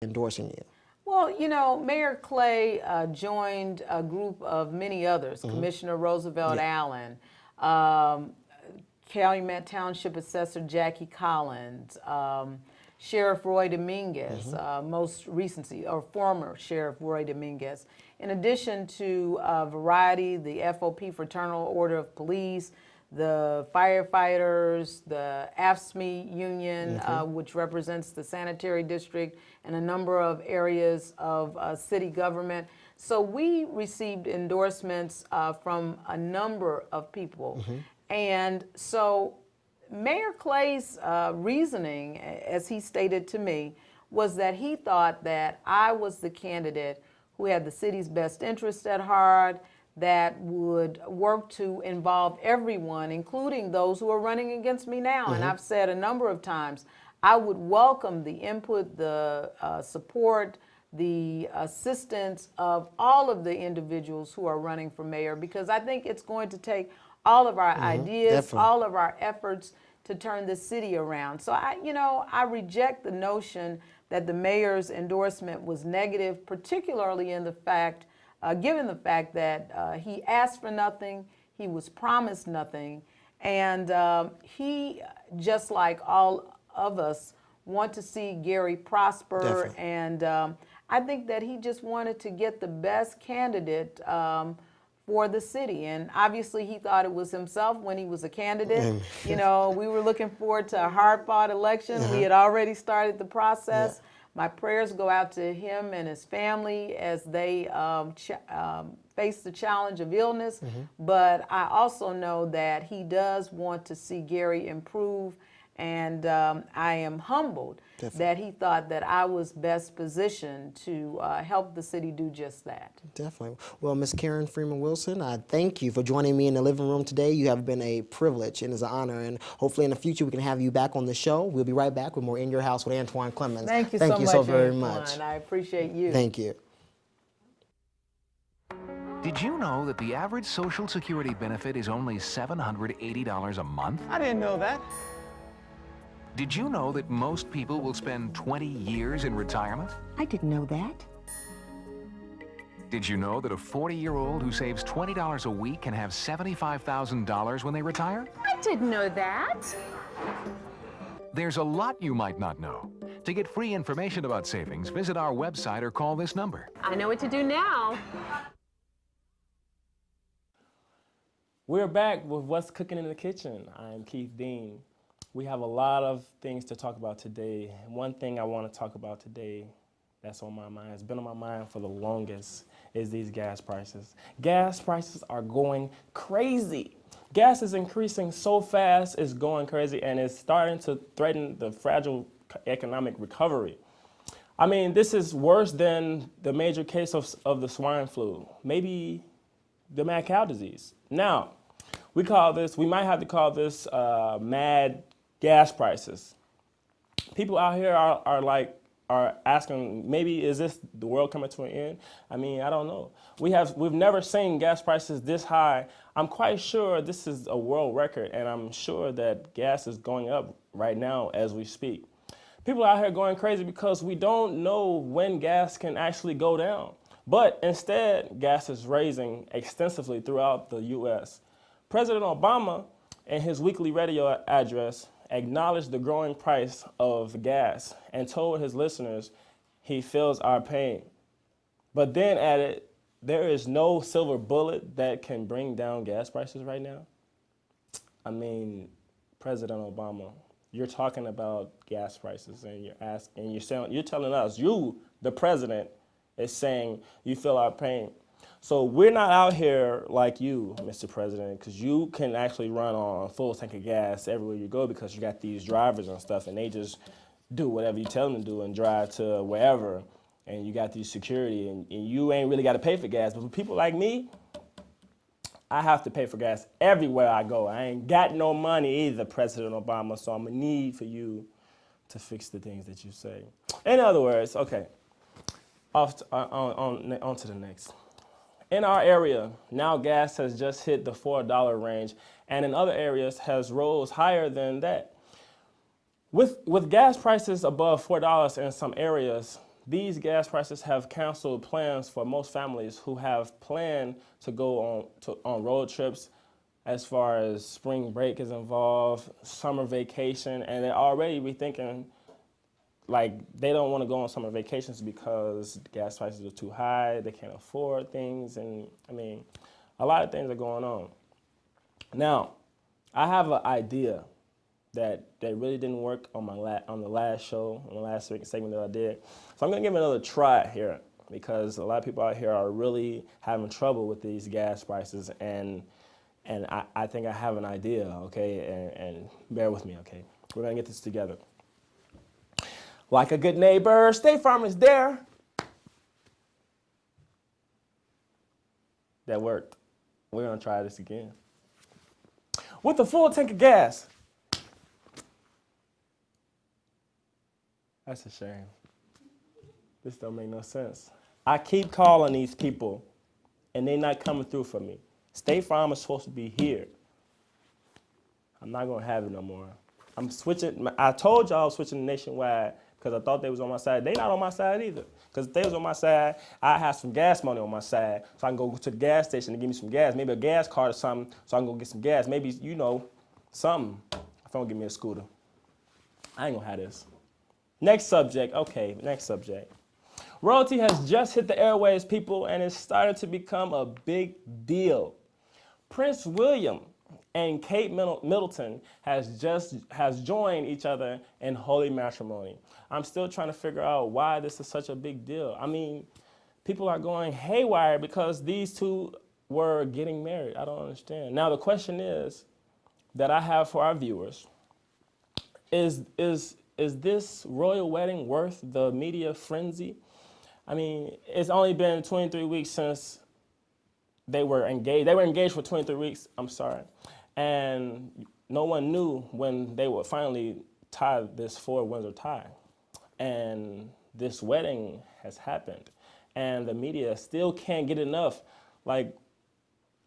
endorsing you? Well, you know, Mayor Clay joined a group of many others, Commissioner Roosevelt Allen, Calumet Township Assessor Jackie Collins, Sheriff Roy Dominguez, most recently, or former Sheriff Roy Dominguez, in addition to a variety, the FOP, Fraternal Order of Police, the firefighters, the AFSCME union, which represents the sanitary district, and a number of areas of city government. So we received endorsements from a number of people. And so Mayor Clay's reasoning, as he stated to me, was that he thought that I was the candidate who had the city's best interest at heart, that would work to involve everyone, including those who are running against me now. And I've said a number of times, I would welcome the input, the support, the assistance of all of the individuals who are running for mayor, because I think it's going to take all of our ideas, all of our efforts to turn the city around. So I reject the notion that the mayor's endorsement was negative, particularly in the fact, given the fact that he asked for nothing, he was promised nothing, and he, just like all of us, want to see Gary prosper. And I think that he just wanted to get the best candidate for the city. And obviously he thought it was himself when he was a candidate. You know, we were looking forward to a hard-fought election. We had already started the process. My prayers go out to him and his family as they face the challenge of illness. But I also know that he does want to see Gary improve. And I am humbled that he thought that I was best positioned to help the city do just that. Definitely. Well, Ms. Karen Freeman Wilson, I thank you for joining me in the living room today. You have been a privilege and it's an honor. And hopefully in the future we can have you back on the show. We'll be right back with more In Your House with Antoine Clemens. Thank you so very much. I appreciate you. Thank you. Did you know that the average Social Security benefit is only $780 a month? I didn't know that. Did you know that most people will spend 20 years in retirement? I didn't know that. Did you know that a 40-year-old who saves $20 a week can have $75,000 when they retire? I didn't know that. There's a lot you might not know. To get free information about savings, visit our website or call this number. I know what to do now. We're back with What's Cooking in the Kitchen. I'm Keith Dean. We have a lot of things to talk about today. One thing I want to talk about today that's on my mind, it's been on my mind for the longest, is these gas prices. Gas prices are going crazy. Gas is increasing so fast, it's going crazy, and it's starting to threaten the fragile economic recovery. I mean, this is worse than the major case of the swine flu, maybe the mad cow disease. Now, we might have to call this mad gas prices. People out here are asking, maybe is this the world coming to an end? I mean, I don't know. We've never seen gas prices this high. I'm quite sure this is a world record, and I'm sure that gas is going up right now as we speak. People out here going crazy because we don't know when gas can actually go down. But instead, gas is rising extensively throughout the U.S. President Obama, in his weekly radio address, acknowledged the growing price of gas and told his listeners he feels our pain. But then added, there is no silver bullet that can bring down gas prices right now. I mean, President Obama, you're talking about gas prices and you're telling us, you, the president, is saying you feel our pain. So we're not out here like you, Mr. President, because you can actually run on a full tank of gas everywhere you go because you got these drivers and stuff, and they just do whatever you tell them to do and drive to wherever, and you got these security, and you ain't really got to pay for gas. But for people like me, I have to pay for gas everywhere I go. I ain't got no money either, President Obama, so I'm going to need for you to fix the things that you say. In other words, okay, on to the next. In our area, now gas has just hit the $4 range, and in other areas has rose higher than that. With gas prices above $4 in some areas, these gas prices have canceled plans for most families who have planned to go on road trips as far as spring break is involved, summer vacation, and they're already rethinking, like, they don't want to go on summer vacations because gas prices are too high, they can't afford things, and I mean, a lot of things are going on. Now, I have an idea that really didn't work on on the last show, on the last segment that I did. So I'm gonna give it another try here because a lot of people out here are really having trouble with these gas prices, and I think I have an idea, okay? And bear with me, okay? We're gonna get this together. Like a good neighbor, State Farm is there. That worked. We're gonna try this again. With a full tank of gas. That's a shame. This don't make no sense. I keep calling these people, and they're not coming through for me. State Farm is supposed to be here. I'm not gonna have it no more. I'm switching. I told y'all I was switching to Nationwide because I thought they was on my side. They not on my side either. Because if they was on my side, I have some gas money on my side, so I can go to the gas station and give me some gas, maybe a gas card or something, so I can go get some gas. Maybe, you know, something. If I don't give me a scooter. I ain't gonna have this. Next subject, okay, next subject. Royalty has just hit the airwaves, people, and it's started to become a big deal. Prince William and Kate Middleton has joined each other in holy matrimony. I'm still trying to figure out why this is such a big deal. I mean, people are going haywire because these two were getting married. I don't understand. Now the question is that I have for our viewers is this royal wedding worth the media frenzy? I mean, it's only been 23 weeks since they were engaged. They were engaged for 23 weeks, I'm sorry. And no one knew when they would finally tie this 4-Windsor tie. And this wedding has happened. And the media still can't get enough. Like,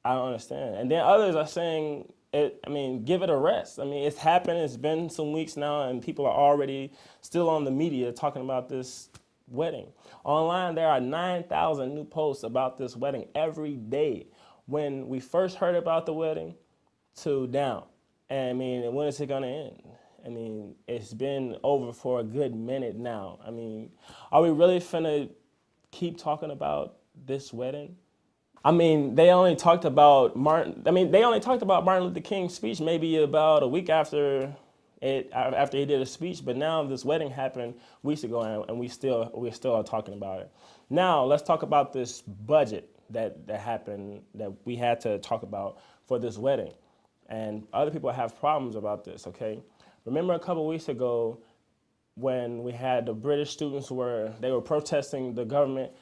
I don't understand. And then others are saying, give it a rest. I mean, it's happened. It's been some weeks now, and people are already still on the media talking about this wedding. Online, there are 9,000 new posts about this wedding every day. When we first heard about the wedding to now. And I mean, when is it going to end? I mean, it's been over for a good minute now. I mean, are we really finna keep talking about this wedding? I mean, they only talked about Martin Luther King's speech maybe about a week after he did a speech, but now this wedding happened weeks ago, and we still are talking about it. Now let's talk about this budget that happened, that we had to talk about for this wedding, and other people have problems about this. Okay, remember a couple weeks ago when we had the British students they were protesting the government.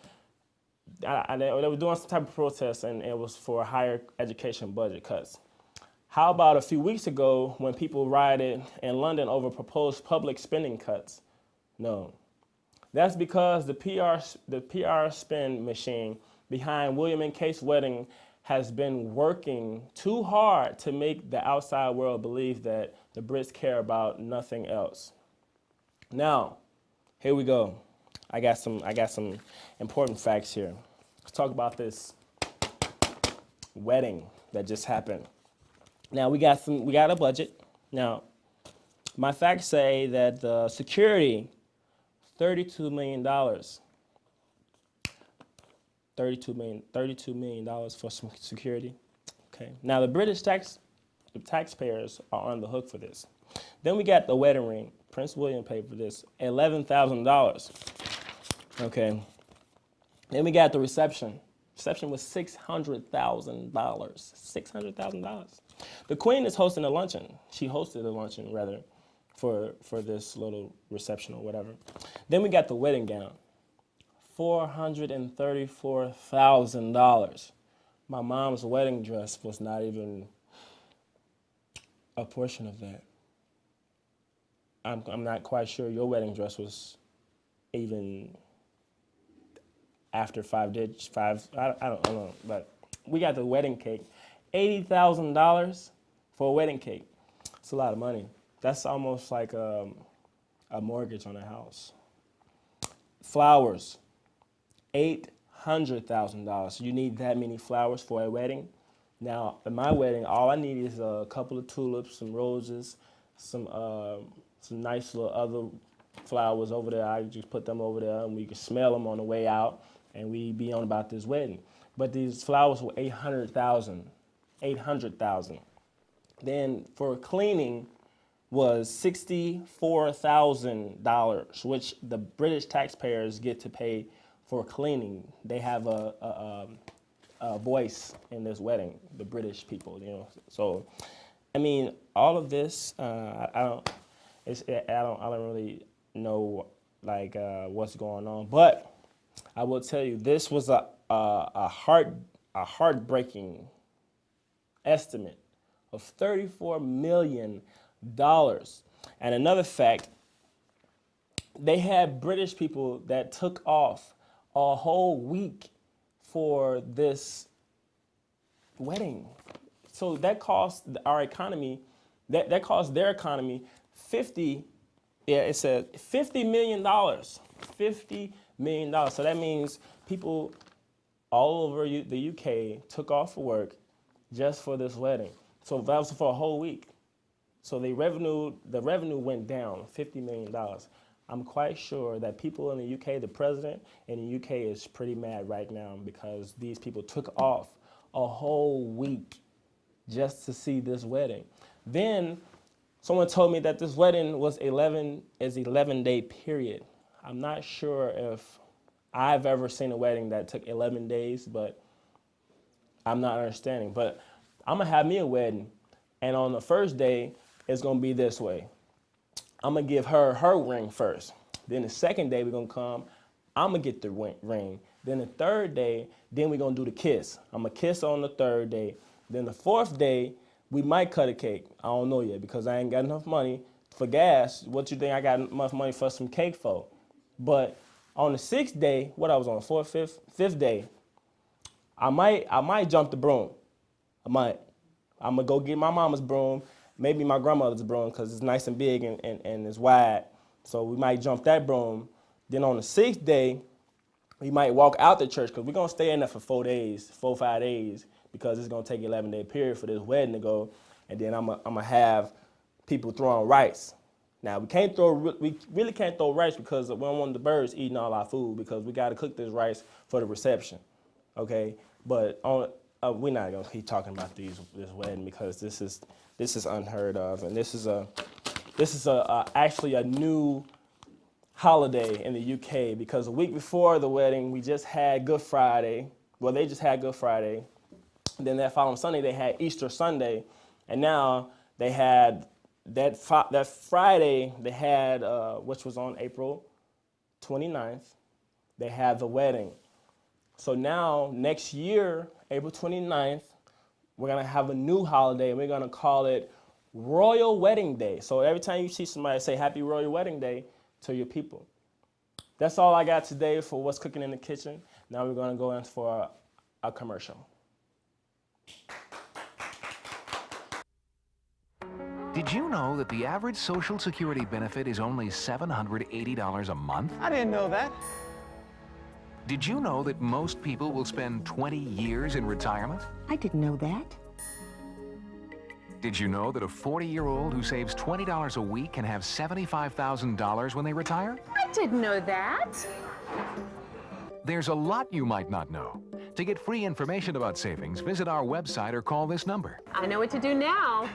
They were doing some type of protest, and it was for higher education budget cuts. How about a few weeks ago when people rioted in London over proposed public spending cuts? No. That's because the PR spin machine behind William and Kate's wedding has been working too hard to make the outside world believe that the Brits care about nothing else. Now, here we go. I got some important facts here. Let's talk about this wedding that just happened. Now we got a budget. Now, my facts say that the security, $32 million. $32 million for some security. Okay. Now the British taxpayers are on the hook for this. Then we got the wedding ring. Prince William paid for this, $11,000. Okay. Then we got the reception. Reception was $600,000. $600,000. The Queen is hosting a luncheon. She hosted a luncheon, rather, for this little reception or whatever. Then we got the wedding gown. $434,000. My mom's wedding dress was not even a portion of that. I'm not quite sure your wedding dress was even after five. I don't know, but we got the wedding cake. $80,000 for a wedding cake. It's a lot of money. That's almost like a mortgage on a house. Flowers, $800,000. So you need that many flowers for a wedding. Now, at my wedding, all I need is a couple of tulips, some roses, some nice little other flowers over there. I just put them over there, and we can smell them on the way out, and we be on about this wedding. But these flowers were $800,000. Then for cleaning was $64,000, which the British taxpayers get to pay for cleaning. They have a voice in this wedding, the British people, you know. So, I mean, all of this, I don't really know like what's going on. But I will tell you, this was a heartbreaking estimate of $34 million. And another fact, they had British people that took off a whole week for this wedding. So that cost our economy, that cost their economy $50 million. $50 million. So that means people all over the UK took off for work just for this wedding. So that was for a whole week. So the revenue went down $50 million. I'm quite sure that people in the UK, the president in the UK is pretty mad right now because these people took off a whole week just to see this wedding. Then someone told me that this wedding was 11-day period. I'm not sure if I've ever seen a wedding that took 11 days, but I'm not understanding. But I'm gonna have me a wedding, and on the first day, it's gonna be this way. I'm gonna give her ring first. Then the second day we're gonna come, I'm gonna get the ring. Then the third day, then we're gonna do the kiss. I'm gonna kiss on the third day. Then the fourth day, we might cut a cake. I don't know yet because I ain't got enough money for gas. What you think I got enough money for some cake for? But on the sixth day, what I was on, fifth day, I might jump the broom. I'm gonna go get my mama's broom, maybe my grandmother's broom because it's nice and big and it's wide. So we might jump that broom. Then on the sixth day, we might walk out the church because we're gonna stay in there for 4 or 5 days because it's gonna take 11-day period for this wedding to go. And then I'm gonna have people throwing rice. Now we really can't throw rice because we don't want the birds eating all our food because we gotta cook this rice for the reception, okay? But we're not gonna keep talking about this wedding because this is unheard of, and this is actually a new holiday in the UK because a week before the wedding we just had Good Friday. Well, they just had Good Friday. Then that following Sunday they had Easter Sunday, and now they had that Friday they had which was on April 29th. They had the wedding. So now next year, April 29th, we're gonna have a new holiday and we're gonna call it Royal Wedding Day. So every time you see somebody, say Happy Royal Wedding Day to your people. That's all I got today for what's cooking in the kitchen. Now we're gonna go in for a commercial. Did you know that the average Social Security benefit is only $780 a month? I didn't know that. Did you know that most people will spend 20 years in retirement? I didn't know that. Did you know that a 40-year-old who saves $20 a week can have $75,000 when they retire? I didn't know that. There's a lot you might not know. To get free information about savings, visit our website or call this number. I know what to do now.